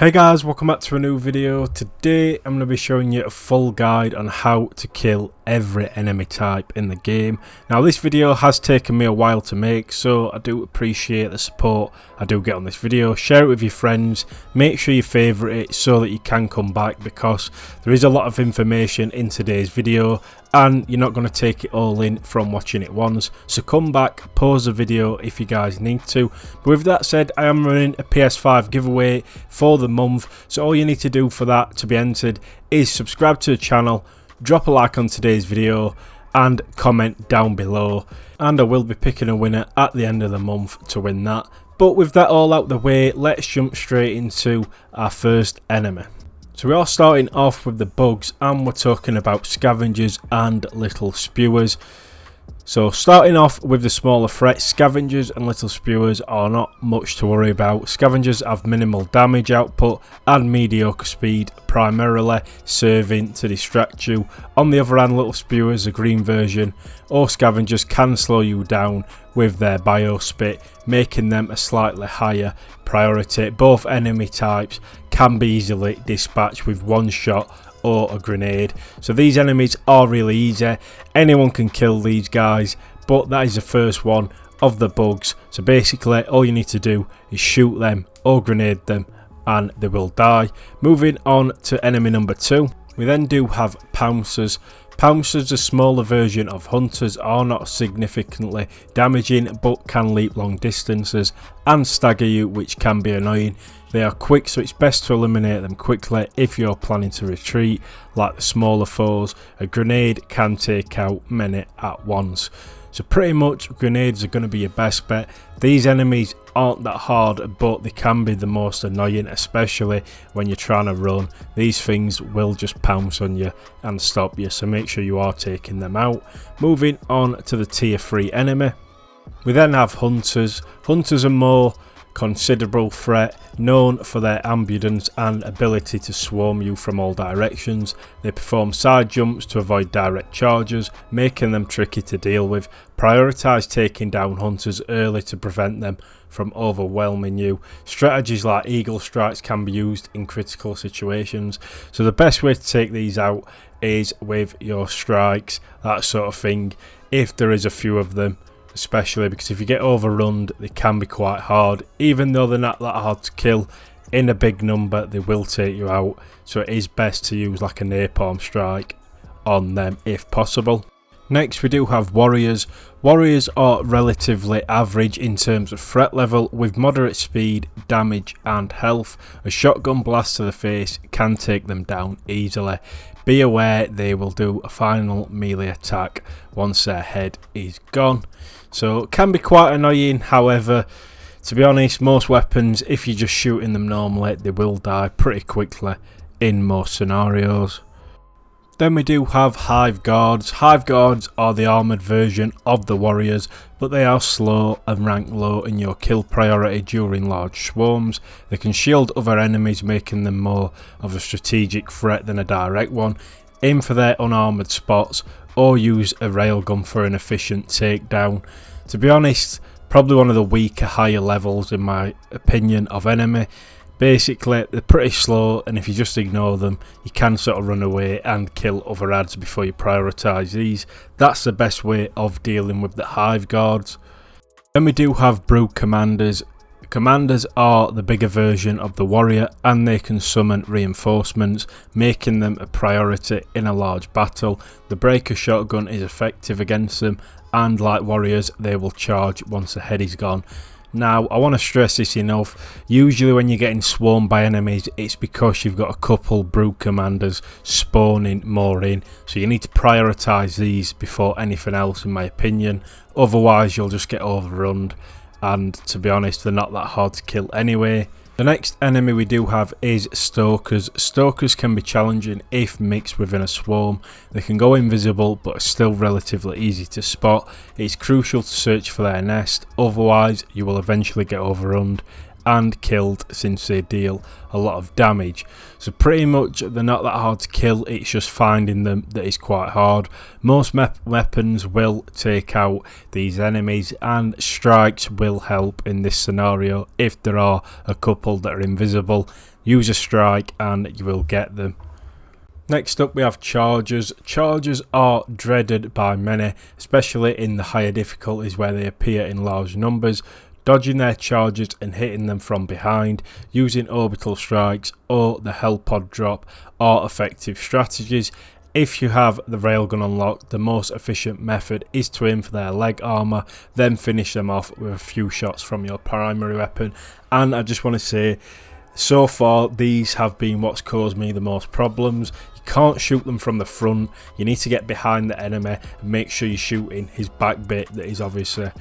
Hey guys, welcome back to a new video. Today I'm going to be showing you a full guide on how to kill every enemy type in the game. Now this video has taken me a while to make, so I do appreciate the support I do get on this video. Share it with your friends, make sure you favourite it so that you can come back, because there is a lot of information in today's video and you're not going to take it all in from watching it once. So come back, pause the video if you guys need to. But with that said, I am running a PS5 giveaway for the month, so all you need to do for that to be entered is subscribe to the channel, drop a like on today's video and comment down below, and I will be picking a winner at the end of the month to win that. But with that all out the way, let's jump straight into our first enemy. So we are starting off with the bugs, and we're talking about scavengers and little spewers. So starting off with the smaller threats, scavengers and little spewers are not much to worry about. Scavengers have minimal damage output and mediocre speed, primarily serving to distract you. On the other hand, little spewers, a green version, or scavengers can slow you down with their biospit, making them a slightly higher priority. Both enemy types can be easily dispatched with one shot or a grenade, so these enemies are really easy. Anyone can kill these guys, but that is the first one of the bugs. So basically all you need to do is shoot them or grenade them and they will die. Moving on to enemy number 2, we then do have pouncers. Pouncers, a smaller version of hunters, are not significantly damaging but can leap long distances and stagger you, which can be annoying. They are quick, so it's best to eliminate them quickly if you're planning to retreat. Like the smaller foes, a grenade can take out many at once. So pretty much grenades are going to be your best bet. These enemies aren't that hard, but they can be the most annoying, especially when you're trying to run. These things will just pounce on you and stop you, so make sure you are taking them out. Moving on to the tier 3 enemy, we then have hunters. Hunters are more considerable threat, known for their ambulance and ability to swarm you from all directions. They perform side jumps to avoid direct charges, making them tricky to deal with. Prioritize taking down hunters early to prevent them from overwhelming you. Strategies like eagle strikes can be used in critical situations, so the best way to take these out is with your strikes, that sort of thing, if there is a few of them. Especially because if you get overrun, they can be quite hard. Even though they're not that hard to kill, in a big number they will take you out, so it is best to use like a napalm strike on them if possible. Next we do have warriors. Warriors are relatively average in terms of threat level, with moderate speed, damage and health. A shotgun blast to the face can take them down easily. Be aware they will do a final melee attack once their head is gone, so it can be quite annoying. However, to be honest, most weapons, if you're just shooting them normally, they will die pretty quickly in most scenarios. Then we do have hive guards. Hive guards are the armoured version of the warriors, but they are slow and rank low in your kill priority during large swarms. They can shield other enemies, making them more of a strategic threat than a direct one. Aim for their unarmoured spots or use a railgun for an efficient takedown. To be honest, probably one of the weaker higher levels in my opinion of enemy. Basically, they're pretty slow, and if you just ignore them, you can sort of run away and kill other ads before you prioritise these. That's the best way of dealing with the hive guards. Then we do have brood commanders. Commanders are the bigger version of the warrior, and they can summon reinforcements, making them a priority in a large battle. The breaker shotgun is effective against them, and like warriors, they will charge once the head is gone. Now, I want to stress this enough, usually when you're getting swarmed by enemies, it's because you've got a couple brood commanders spawning more in, so you need to prioritise these before anything else in my opinion, otherwise you'll just get overrun, and to be honest, they're not that hard to kill anyway. The next enemy we do have is stalkers. Stalkers can be challenging if mixed within a swarm. They can go invisible but are still relatively easy to spot. It's crucial to search for their nest, otherwise you will eventually get overrun and killed, since they deal a lot of damage. So pretty much they're not that hard to kill, it's just finding them that is quite hard. Most weapons will take out these enemies, and strikes will help in this scenario if there are a couple that are invisible. use a strike and you will get them. Next up we have charges. Charges are dreaded by many, especially in the higher difficulties where they appear in large numbers. Dodging their charges and hitting them from behind, using orbital strikes or the hell pod drop are effective strategies. If you have the railgun unlocked, the most efficient method is to aim for their leg armour, then finish them off with a few shots from your primary weapon. And I just want to say, so far these have been what's caused me the most problems. You can't shoot them from the front, you need to get behind the enemy and make sure you're shooting his back bit that is obviously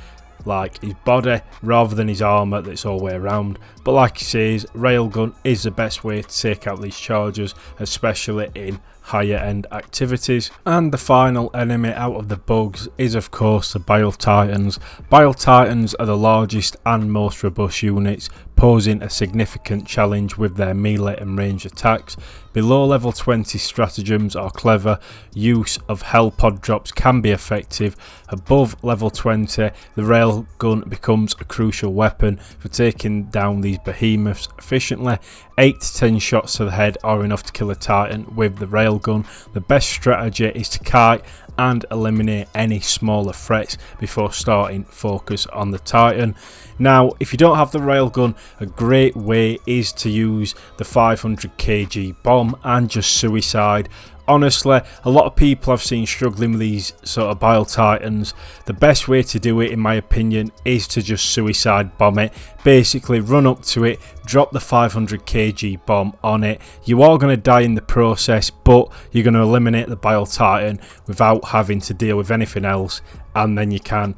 like his body rather than his armour that's all the way around. But like he says, railgun is the best way to take out these charges, especially in higher end activities. And the final enemy out of the bugs is of course the Bile Titans. Bile Titans are the largest and most robust units, posing a significant challenge with their melee and range attacks. Below level 20 stratagems are clever, use of hell pod drops can be effective. Above level 20 the railgun becomes a crucial weapon for taking down these behemoths efficiently. 8 to 10 shots to the head are enough to kill a Titan with the railgun. The best strategy is to kite and eliminate any smaller threats before starting focus on the Titan. Now if you don't have the railgun, a great way is to use the 500 kg bomb and just suicide. Honestly, a lot of people I've seen struggling with these sort of Bile Titans. The best way to do it in my opinion is to just suicide bomb it. Basically run up to it, drop the 500 kg bomb on it. You are going to die in the process, but you're going to eliminate the Bile Titan without having to deal with anything else, and then you can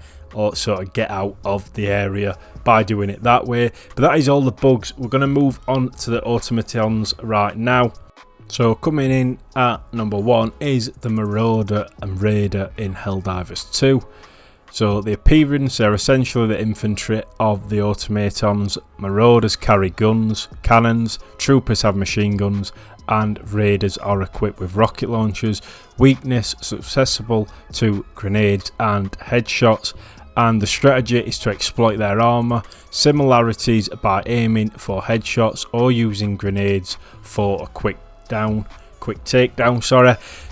sort of get out of the area by doing it that way. But that is all the bugs. We're going to move on to the automatons right now. So coming in at number 1 is the Marauder and Raider in Helldivers 2. So the appearance, they're essentially the infantry of the automatons. Marauders carry guns, cannons, troopers have machine guns, and raiders are equipped with rocket launchers. Weakness, susceptible to grenades and headshots, and the strategy is to exploit their armour. Similarities by aiming for headshots or using grenades for a quick takedown.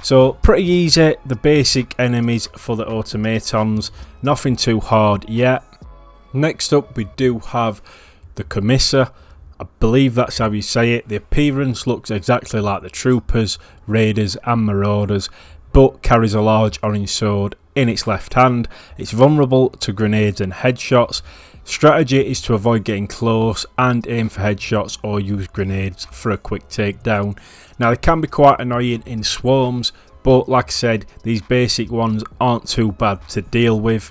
So pretty easy, the basic enemies for the automatons, nothing too hard yet. Next up we do have the Commissar. I believe that's how you say it. The appearance looks exactly like the troopers, raiders and marauders, but carries a large orange sword in its left hand. It's vulnerable to grenades and headshots. Strategy is to avoid getting close and aim for headshots or use grenades for a quick takedown. Now they can be quite annoying in swarms, but like I said, these basic ones aren't too bad to deal with.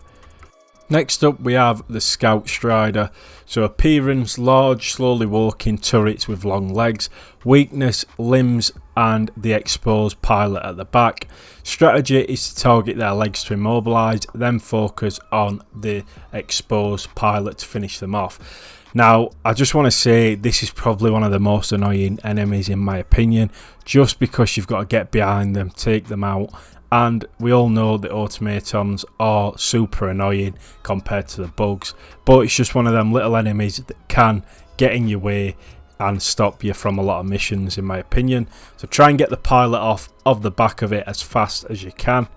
Next up we have the Scout Strider. So appearance, large, slowly walking turrets with long legs. Weakness, limbs and the exposed pilot at the back. Strategy is to target their legs to immobilise, then focus on the exposed pilot to finish them off. Now I just want to say this is probably one of the most annoying enemies in my opinion, just because you've got to get behind them, take them out. And we all know the automatons are super annoying compared to the bugs, but it's just one of them little enemies that can get in your way and stop you from a lot of missions in my opinion. So try and get the pilot off of the back of it as fast as you can.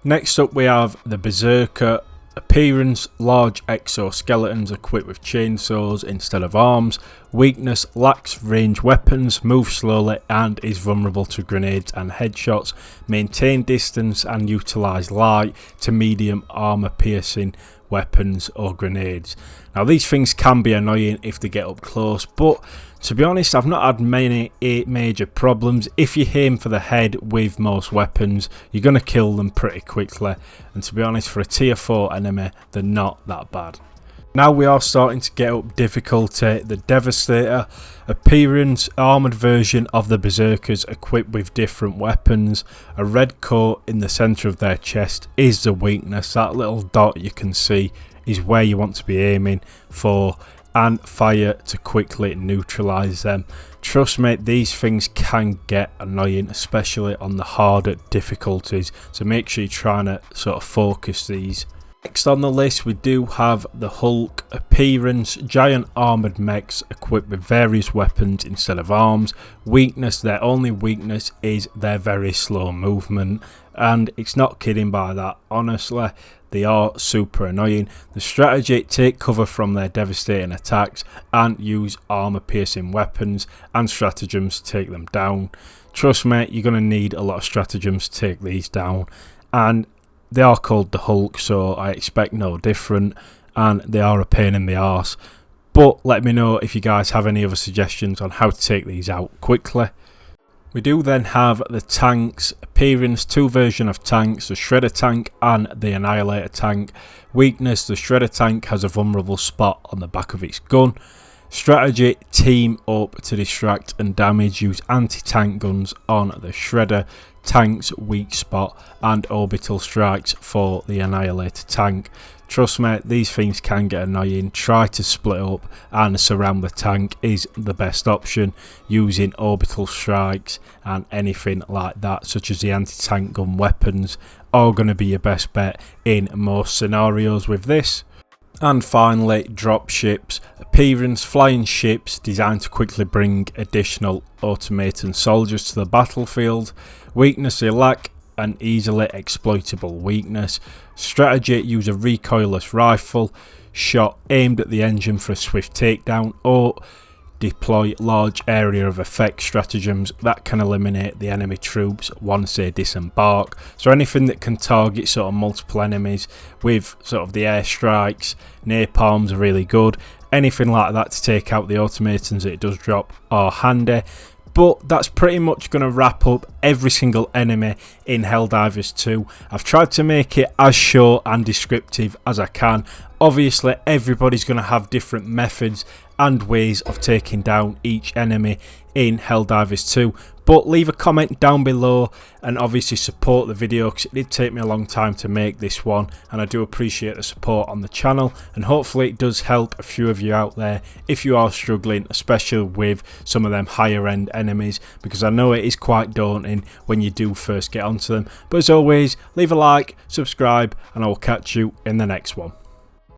Next up we have the Berserker. Appearance, large exoskeletons equipped with chainsaws instead of arms. Weakness, lacks range weapons, moves slowly and is vulnerable to grenades and headshots. Maintain distance and utilise light to medium armour piercing weapons or grenades. Now these things can be annoying if they get up close, but to be honest I've not had many major problems. If you aim for the head with most weapons you're going to kill them pretty quickly, and to be honest for a tier 4 enemy they're not that bad. Now we are starting to get up difficulty. The Devastator. Appearance, armoured version of the Berserkers equipped with different weapons. A red coat in the centre of their chest is the weakness. That little dot you can see is where you want to be aiming for, and fire to quickly neutralise them. Trust me, these things can get annoying, especially on the harder difficulties, so make sure you're trying to sort of focus these. Next on the list we do have the Hulk. Appearance: giant armoured mechs equipped with various weapons instead of arms. Weakness: their only weakness is their very slow movement, and it's not kidding by that, honestly. They are super annoying. The strategy: take cover from their devastating attacks and use armour piercing weapons and stratagems to take them down. Trust me, you're going to need a lot of stratagems to take these down, and they are called the Hulk, so I expect no different, and they are a pain in the arse. But let me know if you guys have any other suggestions on how to take these out quickly. We do then have the tanks. Appearance: two versions of tanks, the Shredder tank and the Annihilator tank. Weakness: the Shredder tank has a vulnerable spot on the back of its gun. Strategy: team up to distract and damage. Use anti-tank guns on the Shredder tank's weak spot and orbital strikes for the Annihilator tank. Trust me, these things can get annoying. Try to split up and surround the tank is the best option, using orbital strikes and anything like that, such as the anti-tank gun weapons, are going to be your best bet in most scenarios with this. And finally, drop ships. Appearance: flying ships designed to quickly bring additional automaton soldiers to the battlefield. Weakness: they lack an easily exploitable weakness. Strategy: use a recoilless rifle shot aimed at the engine for a swift takedown, or deploy large area of effect stratagems that can eliminate the enemy troops once they disembark. So anything that can target sort of multiple enemies with sort of the airstrikes, napalms are really good. Anything like that to take out the automatons that it does drop are handy. But that's pretty much going to wrap up every single enemy in Helldivers 2. I've tried to make it as short and descriptive as I can. Obviously, everybody's going to have different methods and ways of taking down each enemy in Helldivers 2. But leave a comment down below and obviously support the video, because it did take me a long time to make this one, and I do appreciate the support on the channel, and hopefully it does help a few of you out there if you are struggling, especially with some of them higher end enemies, because I know it is quite daunting when you do first get onto them. But as always, leave a like, subscribe, and I will catch you in the next one.